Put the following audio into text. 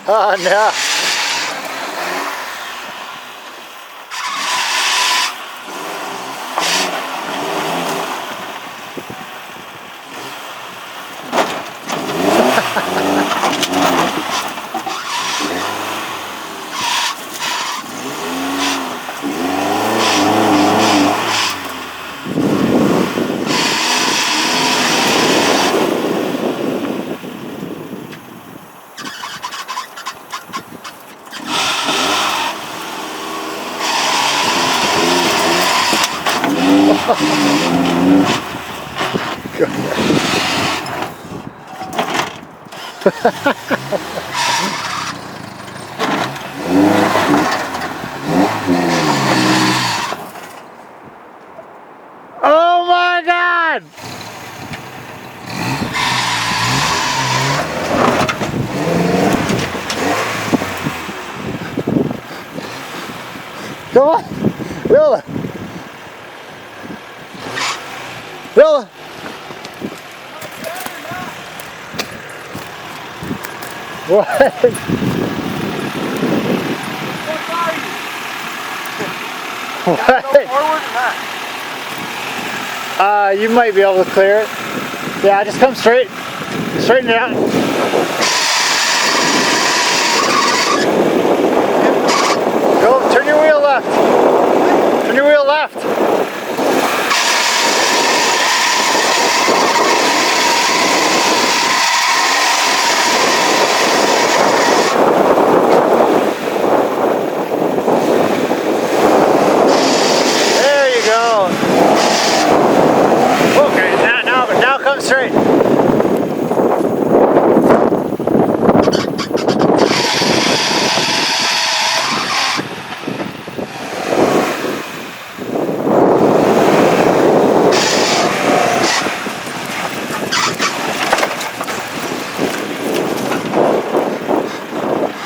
Oh no. Oh my God! Come on! Willa! Willa! What? What? Go forward or not? You might be able to clear it. Yeah, just come straight. Straighten it out. Go, turn your wheel left. Turn your wheel left.